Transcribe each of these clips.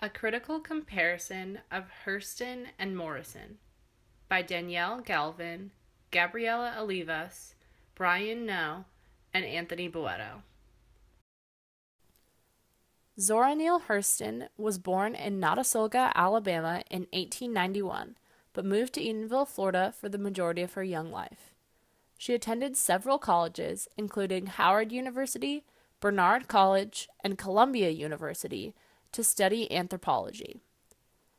A Critical Comparison of Hurston and Morrison by Danielle Galvin, Gabriela Olivas, Brian No, and Anthony Boeto. Zora Neale Hurston was born in Notasulga, Alabama in 1891, but moved to Eatonville, Florida for the majority of her young life. She attended several colleges, including Howard University, Barnard College, and Columbia University, to study anthropology.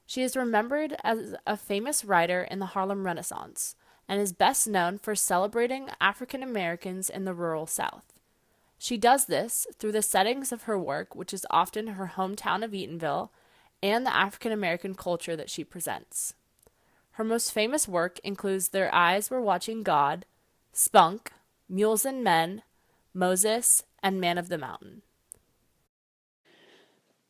She is remembered as a famous writer in the Harlem Renaissance and is best known for celebrating African Americans in the rural South. She does this through the settings of her work, which is often her hometown of Eatonville, and the African American culture that she presents. Her most famous work includes Their Eyes Were Watching God, Spunk, Mules and Men, Moses, and Man of the Mountain.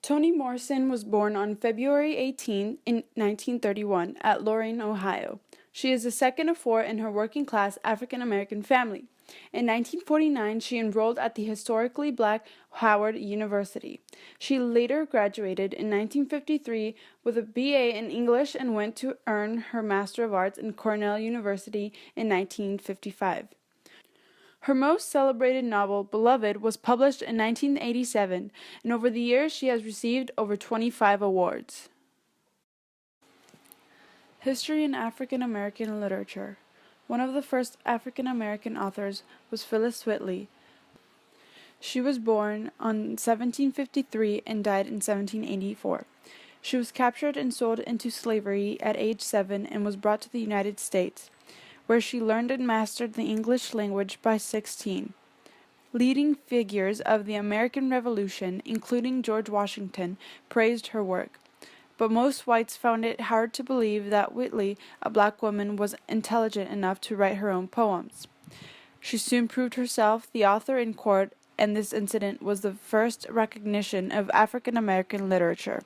Toni Morrison was born on February 18 in 1931 at Lorain, Ohio. She is the second of four in her working-class African-American family. In 1949, she enrolled at the historically black Howard University. She later graduated in 1953 with a BA in English and went to earn her Master of Arts in Cornell University in 1955. Her most celebrated novel, Beloved, was published in 1987, and over the years she has received over 25 awards. History in African American Literature. One of the first African American authors was Phyllis Whitley. She was born on 1753 and died in 1784. She was captured and sold into slavery at age 7 and was brought to the United States, where she learned and mastered the English language by 16. Leading figures of the American Revolution, including George Washington, praised her work. But most whites found it hard to believe that Whitley, a black woman, was intelligent enough to write her own poems. She soon proved herself the author in court, and this incident was the first recognition of African American literature.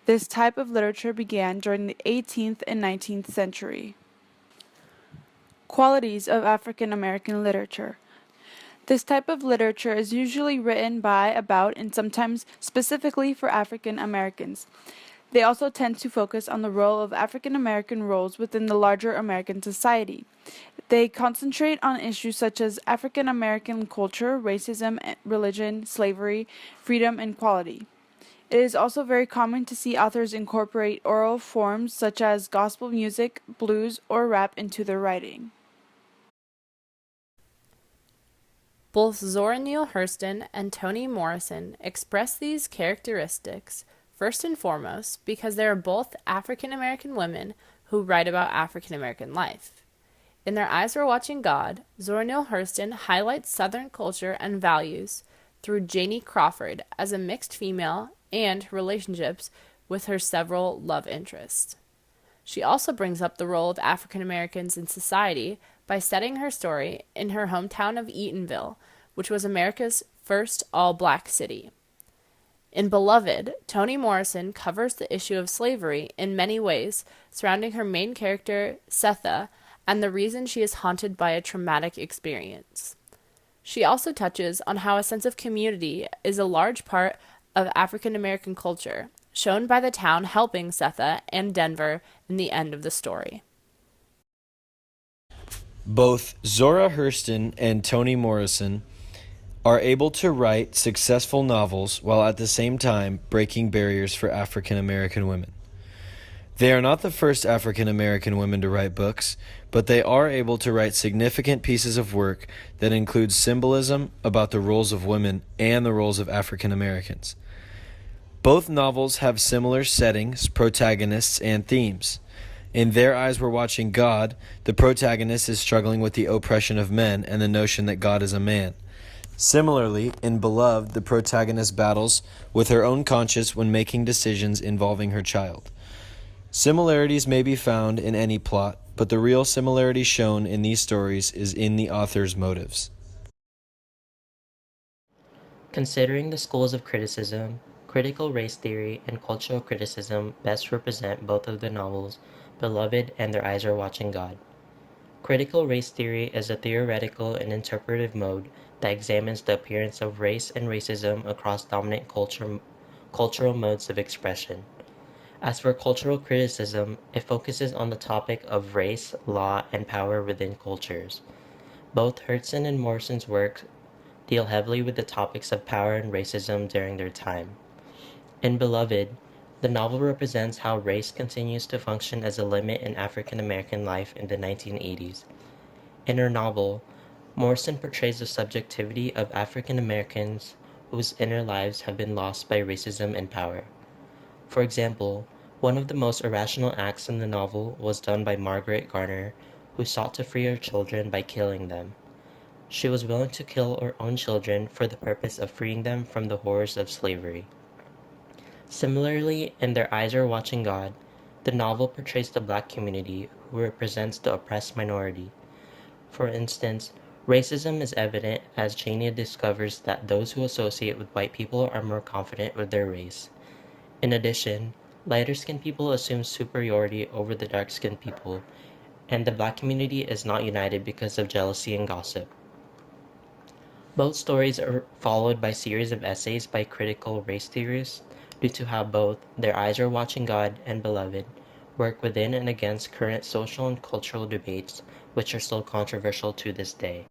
This type of literature began during the 18th and 19th century. Qualities of African American literature. This type of literature is usually written by, about, and sometimes specifically for African Americans. They also tend to focus on the role of African American roles within the larger American society. They concentrate on issues such as African American culture, racism, religion, slavery, freedom, and equality. It is also very common to see authors incorporate oral forms such as gospel music, blues, or rap into their writing. Both Zora Neale Hurston and Toni Morrison express these characteristics first and foremost because they are both African American women who write about African American life. In Their Eyes Were Watching God, Zora Neale Hurston highlights Southern culture and values through Janie Crawford as a mixed female and her relationships with her several love interests. She also brings up the role of African Americans in society by setting her story in her hometown of Eatonville, which was America's first all-black city. In Beloved, Toni Morrison covers the issue of slavery in many ways surrounding her main character, Setha, and the reason she is haunted by a traumatic experience. She also touches on how a sense of community is a large part of African American culture, shown by the town helping Setha and Denver in the end of the story. Both Zora Hurston and Toni Morrison are able to write successful novels while at the same time breaking barriers for African American women. They are not the first African American women to write books, but they are able to write significant pieces of work that include symbolism about the roles of women and the roles of African Americans. Both novels have similar settings, protagonists, and themes. In Their Eyes Were Watching God, the protagonist is struggling with the oppression of men and the notion that God is a man. Similarly, in Beloved, the protagonist battles with her own conscience when making decisions involving her child. Similarities may be found in any plot, but the real similarity shown in these stories is in the author's motives. Considering the schools of criticism, critical race theory and cultural criticism best represent both of the novels, Beloved and Their Eyes Are Watching God. Critical race theory is a theoretical and interpretive mode that examines the appearance of race and racism across dominant cultural modes of expression. As for cultural criticism, it focuses on the topic of race, law, and power within cultures. Both Hurston and Morrison's works deal heavily with the topics of power and racism during their time. In Beloved, the novel represents how race continues to function as a limit in African American life in the 1980s. In her novel, Morrison portrays the subjectivity of African Americans whose inner lives have been lost by racism and power. For example, one of the most irrational acts in the novel was done by Margaret Garner, who sought to free her children by killing them. She was willing to kill her own children for the purpose of freeing them from the horrors of slavery. Similarly, in Their Eyes Are Watching God, the novel portrays the black community, who represents the oppressed minority. For instance, racism is evident as Jania discovers that those who associate with white people are more confident with their race. In addition, lighter-skinned people assume superiority over the dark-skinned people, and the black community is not united because of jealousy and gossip. Both stories are followed by series of essays by critical race theorists due to how both Their Eyes Are Watching God and Beloved work within and against current social and cultural debates which are still controversial to this day.